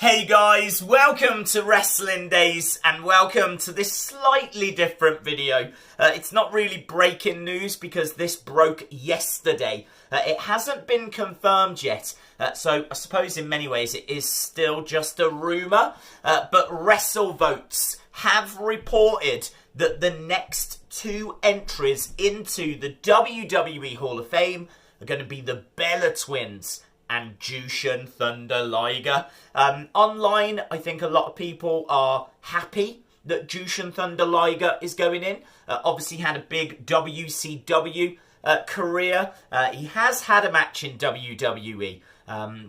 Hey guys, welcome to Wrestling Days and welcome to this slightly different video. It's not really breaking news because this broke yesterday. It hasn't been confirmed yet, so I suppose in many ways it is still just a rumour. But Wrestlevotes have reported that the next two entries into the WWE Hall of Fame are going to be the Bella Twins and Jushin Thunder Liger. Online, I think a lot of people are happy that Jushin Thunder Liger is going in. Obviously had a big WCW career. He has had a match in WWE,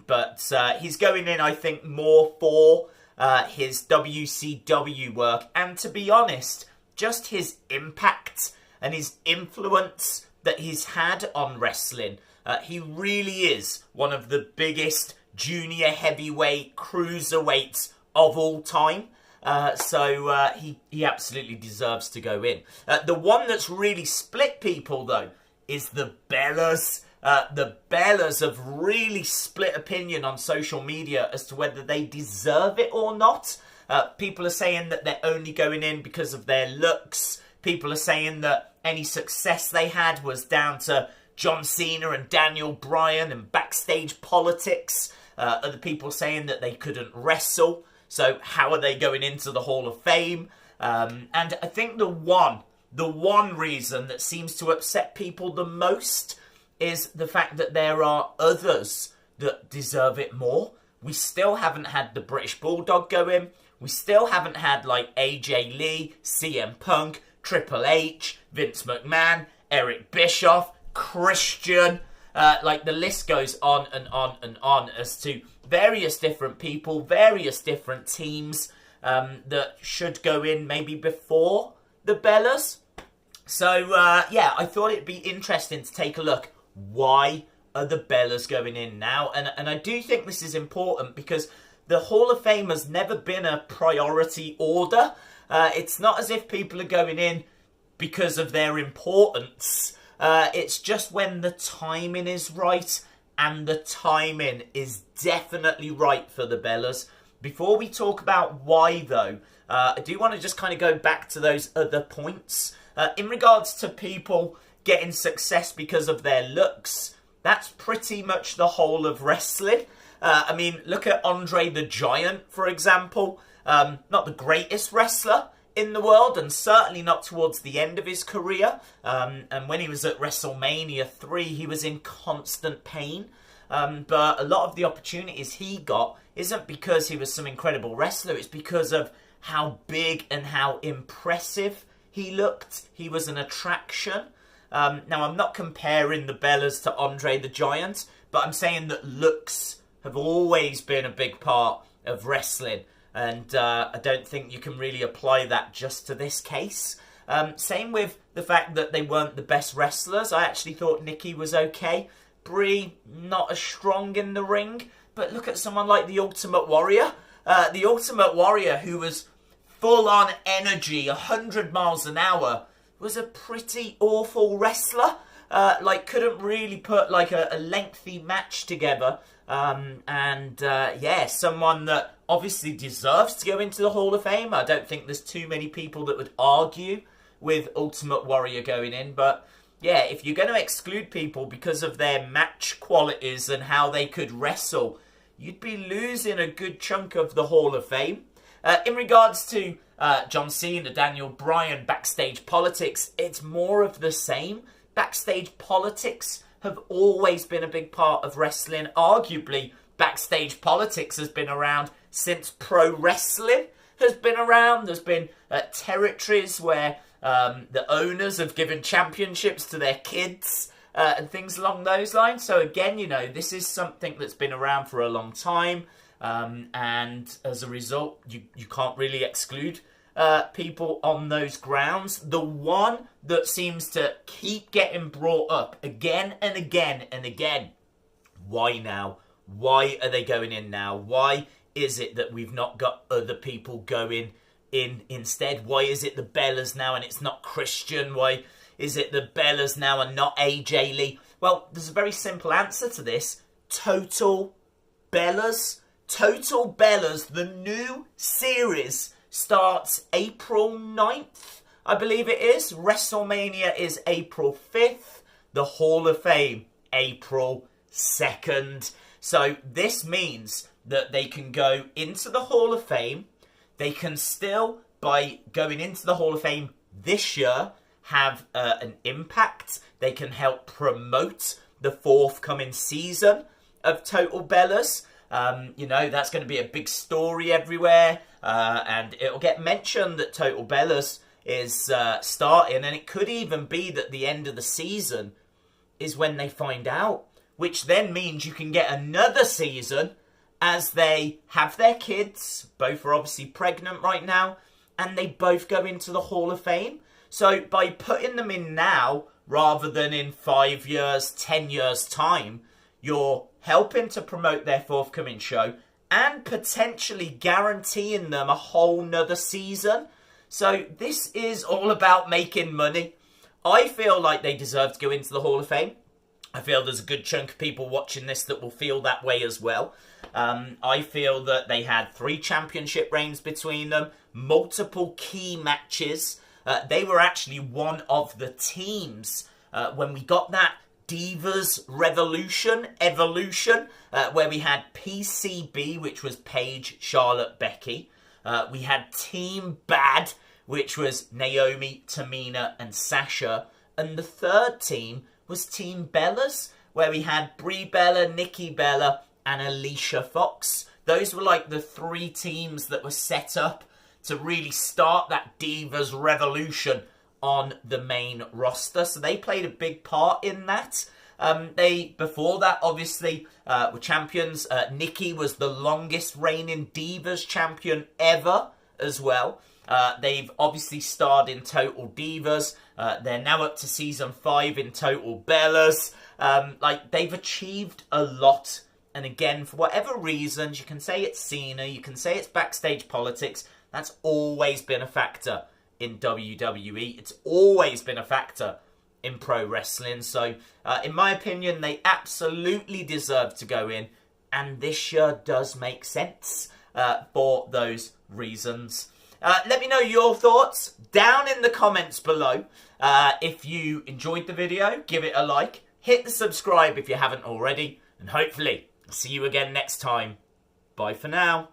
but he's going in, I think, more for his WCW work. And to be honest, just his impact and his influence that he's had on wrestling. He really is one of the biggest junior heavyweight cruiserweights of all time. So he absolutely deserves to go in. The one that's really split people, though, is the Bellas. The Bellas have really split opinion on social media as to whether they deserve it or not. People are saying that they're only going in because of their looks. People are saying that any success they had was down to John Cena and Daniel Bryan and backstage politics. Other people saying that they couldn't wrestle. So how are they going into the Hall of Fame? And I think the one reason that seems to upset people the most is the fact that there are others that deserve it more. We still haven't had the British Bulldog go in. We still haven't had like AJ Lee, CM Punk, Triple H, Vince McMahon, Eric Bischoff, Christian, like the list goes on and on and on as to various different people, various different teams that should go in maybe before the Bellas. So yeah, I thought it'd be interesting to take a look. Why are the Bellas going in now? And I do think this is important because the Hall of Fame has never been a priority order. It's not as if people are going in because of their importance. It's just when the timing is right, and the timing is definitely right for the Bellas. Before we talk about why, though, I do want to just kind of go back to those other points. In regards to people getting success because of their looks, that's pretty much the whole of wrestling. I mean, look at Andre the Giant, for example. Not the greatest wrestler in the world, and certainly not towards the end of his career. And when he was at WrestleMania 3, he was in constant pain. But a lot of the opportunities he got isn't because he was some incredible wrestler. It's because of how big and how impressive he looked. He was an attraction. Now, I'm not comparing the Bellas to Andre the Giant, but I'm saying that looks have always been a big part of wrestling. And I don't think you can really apply that just to this case. Same with the fact that they weren't the best wrestlers. I actually thought Nikki was okay. Brie, not as strong in the ring. But look at someone like the Ultimate Warrior. The Ultimate Warrior, who was full on energy, 100 miles an hour, was a pretty awful wrestler. Couldn't really put like a lengthy match together. Yeah, someone that obviously deserves to go into the Hall of Fame. I don't think there's too many people that would argue with Ultimate Warrior going in. But yeah, if you're going to exclude people because of their match qualities and how they could wrestle, you'd be losing a good chunk of the Hall of Fame. In regards to John Cena, Daniel Bryan, backstage politics, it's more of the same. Backstage politics have always been a big part of wrestling. Arguably, backstage politics has been around since pro wrestling has been around. There's been territories where the owners have given championships to their kids and things along those lines. So again, you know, this is something that's been around for a long time. And as a result, you can't really exclude people on those grounds. The one that seems to keep getting brought up again and again and again. Why now? Why are they going in now? Why is it that we've not got other people going in instead? Why is it the Bellas now and it's not Christian? Why is it the Bellas now and not AJ Lee? Well, there's a very simple answer to this. Total Bellas. Total Bellas, the new series, starts April 9th, I believe it is. WrestleMania is April 5th. The Hall of Fame, April 2nd. So this means that they can go into the Hall of Fame. They can still, by going into the Hall of Fame this year, have an impact. They can help promote the forthcoming season of Total Bellas. You know, that's going to be a big story everywhere. And it'll get mentioned that Total Bellas is starting. And it could even be that the end of the season is when they find out. Which then means you can get another season as they have their kids. Both are obviously pregnant right now. And they both go into the Hall of Fame. So by putting them in now, rather than in 5 years, 10 years time, you're helping to promote their forthcoming show and potentially guaranteeing them a whole nother season. So this is all about making money. I feel like they deserve to go into the Hall of Fame. I feel there's a good chunk of people watching this that will feel that way as well. I feel that they had 3 championship reigns between them, multiple key matches. They were actually one of the teams when we got that Divas Evolution, where we had PCB, which was Paige, Charlotte, Becky. We had Team Bad, which was Naomi, Tamina, and Sasha. And the third team was Team Bellas, where we had Brie Bella, Nikki Bella, and Alicia Fox. Those were like the 3 teams that were set up to really start that Divas Revolution on the main roster. So they played a big part in that. Before that, obviously, were champions. Nikki was the longest reigning Divas champion ever as well. They've obviously starred in Total Divas. They're now up to season 5 in Total Bellas. They've achieved a lot. And again, for whatever reasons, you can say it's Cena, you can say it's backstage politics. That's always been a factor in WWE. It's always been a factor in pro wrestling. So, in my opinion, they absolutely deserve to go in. And this year does make sense for those reasons. Let me know your thoughts down in the comments below. If you enjoyed the video, give it a like. Hit the subscribe if you haven't already. And hopefully, I'll see you again next time. Bye for now.